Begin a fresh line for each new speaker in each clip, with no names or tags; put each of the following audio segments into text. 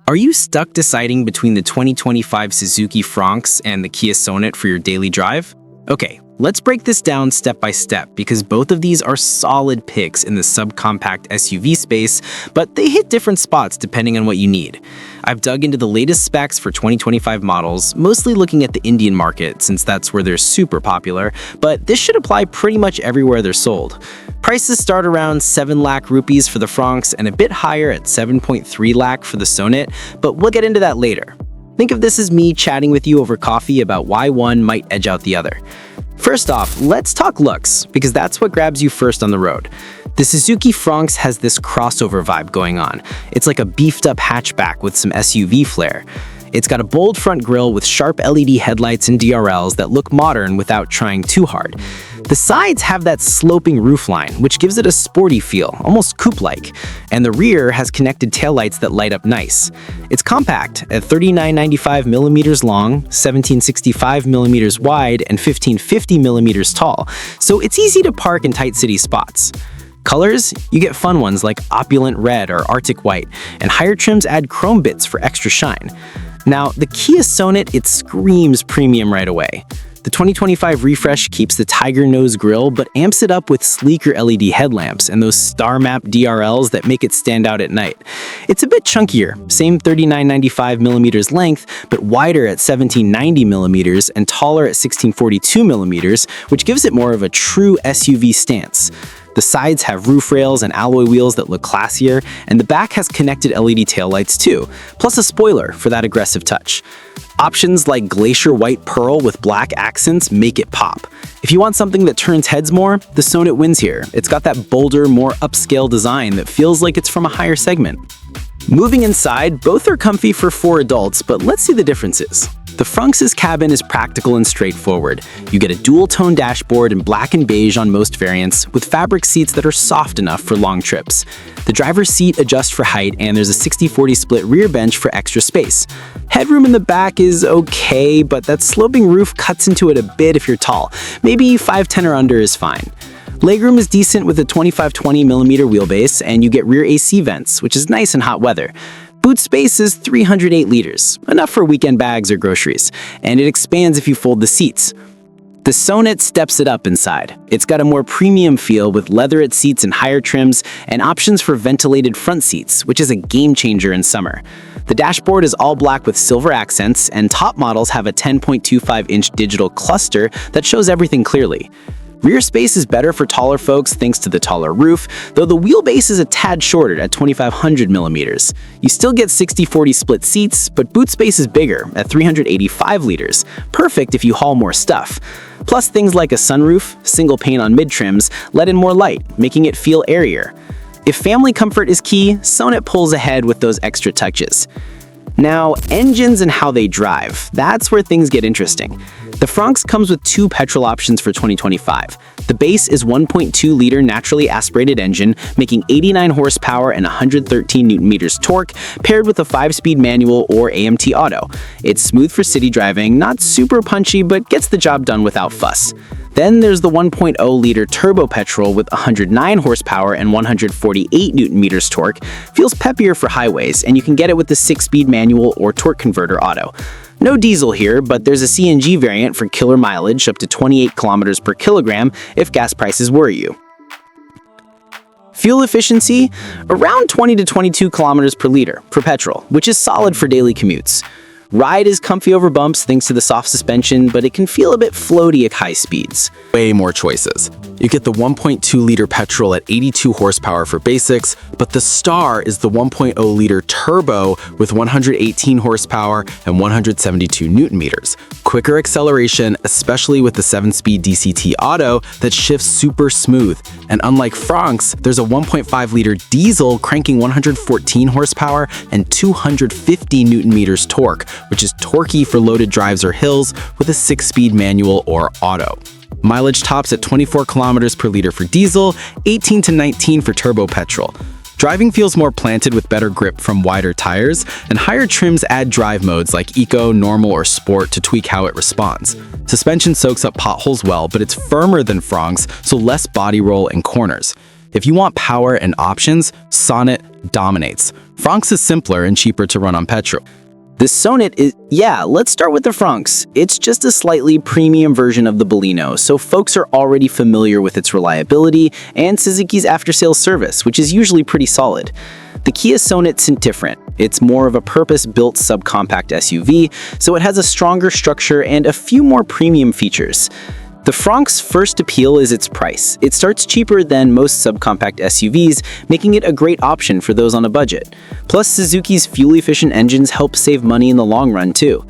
Are you stuck deciding between the 2025 Suzuki Fronx and the Kia Sonet for your daily drive? Okay, let's break this down step by step because both of these are solid picks in the subcompact SUV space, but they hit different spots depending on what you need. I've dug into the latest specs for 2025 models, mostly looking at the Indian market since that's where they're super popular, but this should apply pretty much everywhere they're sold. Prices start around 7 lakh rupees for the Fronx and a bit higher at 7.3 lakh for the Sonet, but we'll get into that later. Think of this as me chatting with you over coffee about why one might edge out the other. First off, let's talk looks, because that's what grabs you first on the road. The Suzuki Fronx has this crossover vibe going on. It's like a beefed-up hatchback with some SUV flair. It's got a bold front grille with sharp LED headlights and DRLs that look modern without trying too hard. The sides have that sloping roofline, which gives it a sporty feel, almost coupe-like, and the rear has connected taillights that light up nice. It's compact at 3995 millimeters long, 1765 millimeters wide, and 1550 millimeters tall, so it's easy to park in tight city spots. Colors? You get fun ones like opulent red or Arctic white, and higher trims add chrome bits for extra shine. Now, the Kia Sonet, it screams premium right away. The 2025 refresh keeps the tiger nose grille but amps it up with sleeker LED headlamps and those star-mapped DRLs that make it stand out at night. It's a bit chunkier, same 3995 millimeters length, but wider at 1790 millimeters and taller at 1642 millimeters, which gives it more of a true SUV stance. The sides have roof rails and alloy wheels that look classier, and the back has connected LED taillights too, plus a spoiler for that aggressive touch. Options like glacier white pearl with black accents make it pop. If you want something that turns heads more, the Sonet wins here. It's got that bolder, more upscale design that feels like it's from a higher segment. Moving inside, both are comfy for 4 adults, but let's see the differences. The Fronx's cabin is practical and straightforward. You get a dual-tone dashboard in black and beige on most variants, with fabric seats that are soft enough for long trips. The driver's seat adjusts for height, and there's a 60-40 split rear bench for extra space. Headroom in the back is okay, but that sloping roof cuts into it a bit if you're tall. Maybe 5'10" or under is fine. Legroom is decent with a 25-20mm wheelbase, and you get rear AC vents, which is nice in hot weather. Boot space is 308 liters, enough for weekend bags or groceries, and it expands if you fold the seats. The Sonet steps it up inside. It's got a more premium feel with leatherette seats and higher trims, and options for ventilated front seats, which is a game changer in summer. The dashboard is all black with silver accents, and top models have a 10.25-inch digital cluster that shows everything clearly. Rear space is better for taller folks thanks to the taller roof, though the wheelbase is a tad shorter at 2500 millimeters. You still get 60-40 split seats, but boot space is bigger at 385 liters, perfect if you haul more stuff. Plus things like a sunroof, single pane on mid-trims, let in more light, making it feel airier. If family comfort is key, Sonet pulls ahead with those extra touches. Now, engines and how they drive, that's where things get interesting. The Fronx comes with 2 petrol options for 2025. The base is 1.2-liter naturally aspirated engine, making 89 horsepower and 113 Nm torque, paired with a 5-speed manual or AMT auto. It's smooth for city driving, not super punchy, but gets the job done without fuss. Then there's the 1.0-liter turbo petrol with 109 horsepower and 148 Nm torque. Feels peppier for highways, and you can get it with the 6-speed manual or torque converter auto. No diesel here, but there's a CNG variant for killer mileage up to 28 kilometers per kilogram if gas prices worry you. Fuel efficiency? Around 20 to 22 kilometers per liter for petrol, which is solid for daily commutes. Ride is comfy over bumps thanks to the soft suspension, but it can feel a bit floaty at high speeds.
Way more choices. You get the 1.2-liter petrol at 82 horsepower for basics, but the star is the 1.0-liter turbo with 118 horsepower and 172 newton meters. Quicker acceleration, especially with the 7-speed DCT auto that shifts super smooth. And unlike Fronx, there's a 1.5-liter diesel cranking 114 horsepower and 250 newton meters torque, which is torquey for loaded drives or hills with a 6-speed manual or auto. Mileage tops at 24 kilometers per liter for diesel, 18 to 19 for turbo petrol. Driving feels more planted with better grip from wider tires, and higher trims add drive modes like Eco, Normal, or Sport to tweak how it responds. Suspension soaks up potholes well, but it's firmer than Fronx, so less body roll and corners. If you want power and options, Sonet dominates. Fronx is simpler and cheaper to run on petrol.
The Sonet is, let's start with the Fronx. It's just a slightly premium version of the Baleno, so folks are already familiar with its reliability and Suzuki's after-sales service, which is usually pretty solid. The Kia Sonet's different. It's more of a purpose-built subcompact SUV, so it has a stronger structure and a few more premium features. The Fronx's first appeal is its price. It starts cheaper than most subcompact SUVs, making it a great option for those on a budget. Plus, Suzuki's fuel-efficient engines help save money in the long run, too.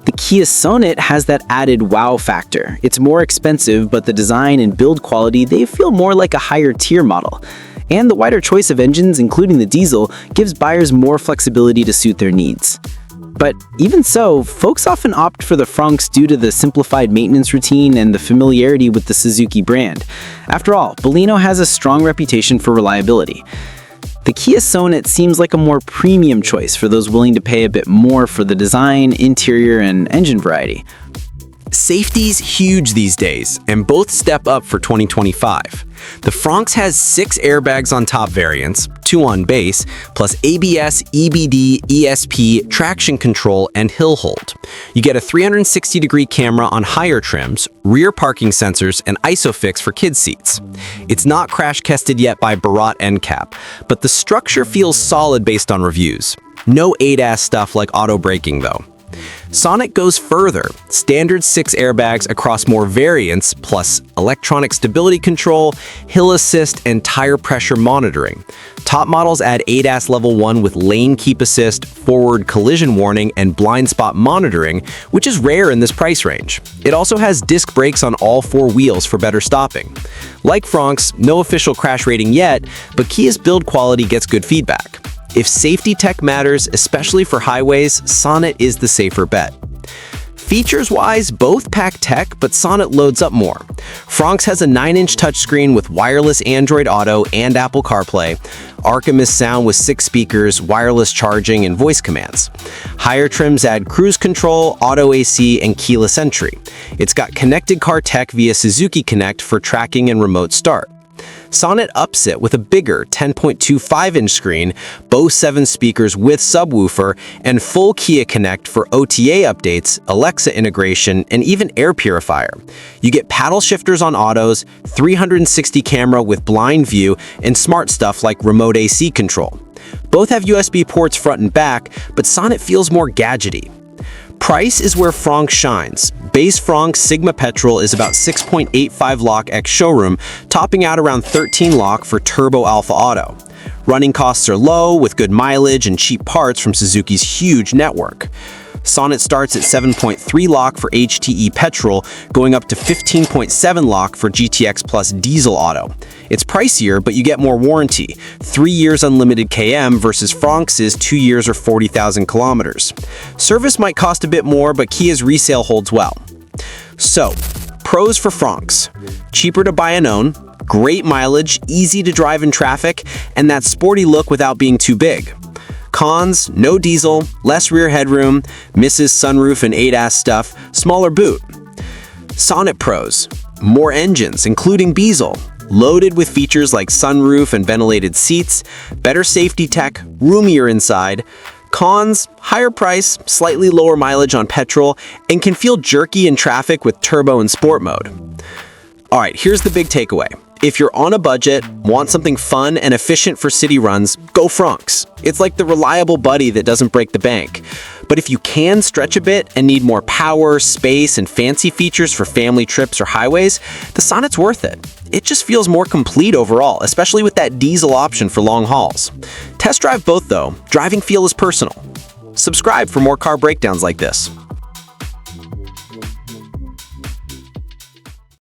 The Kia Sonet has that added wow factor. It's more expensive, but the design and build quality, they feel more like a higher-tier model. And the wider choice of engines, including the diesel, gives buyers more flexibility to suit their needs. But even so, folks often opt for the Fronx due to the simplified maintenance routine and the familiarity with the Suzuki brand. After all, Baleno has a strong reputation for reliability. The Kia Sonet seems like a more premium choice for those willing to pay a bit more for the design, interior, and engine variety.
Safety's huge these days, and both step up for 2025. The Fronx has 6 airbags on top variants, 2 on base, plus ABS, EBD, ESP, traction control, and hill hold. You get a 360-degree camera on higher trims, rear parking sensors, and ISOFIX for kids' seats. It's not crash-tested yet by Bharat NCAP, but the structure feels solid based on reviews. No ADAS stuff like auto braking, though. Sonet goes further, standard 6 airbags across more variants, plus electronic stability control, hill assist, and tire pressure monitoring. Top models add ADAS Level 1 with lane keep assist, forward collision warning, and blind spot monitoring, which is rare in this price range. It also has disc brakes on all 4 wheels for better stopping. Like Fronx, no official crash rating yet, but Kia's build quality gets good feedback. If safety tech matters, especially for highways, Sonet is the safer bet. Features-wise, both pack tech, but Sonet loads up more. Fronx has a 9-inch touchscreen with wireless Android Auto and Apple CarPlay, Archimedes sound with 6 speakers, wireless charging, and voice commands. Higher trims add cruise control, auto AC, and keyless entry. It's got connected car tech via Suzuki Connect for tracking and remote start. Sonet ups it with a bigger 10.25-inch screen, Bose 7 speakers with subwoofer, and full Kia Connect for OTA updates, Alexa integration, and even air purifier. You get paddle shifters on autos, 360 camera with blind view, and smart stuff like remote AC control. Both have USB ports front and back, but Sonet feels more gadgety. Price is where Fronx shines. Base Fronx Sigma Petrol is about 6.85 lakh ex-showroom, topping out around 13 lakh for Turbo Alpha Auto. Running costs are low, with good mileage and cheap parts from Suzuki's huge network. Sonet starts at 7.3 lakh for HTE petrol, going up to 15.7 lakh for GTX Plus diesel auto. It's pricier, but you get more warranty, 3 years unlimited KM versus Fronx's 2 years or 40,000 kilometers. Service might cost a bit more, but Kia's resale holds well. So, pros for Fronx: cheaper to buy and own, great mileage, easy to drive in traffic, and that sporty look without being too big. Cons: no diesel, less rear headroom, misses sunroof and ADAS stuff, smaller boot. Sonet pros: more engines, including diesel, loaded with features like sunroof and ventilated seats, better safety tech, roomier inside. Cons: higher price, slightly lower mileage on petrol, and can feel jerky in traffic with turbo and sport mode. Alright, here's the big takeaway. If you're on a budget, want something fun and efficient for city runs, go Fronx. It's like the reliable buddy that doesn't break the bank. But if you can stretch a bit and need more power, space, and fancy features for family trips or highways, the Sonet's worth it. It just feels more complete overall, especially with that diesel option for long hauls. Test drive both though. Driving feel is personal. Subscribe for more car breakdowns like this.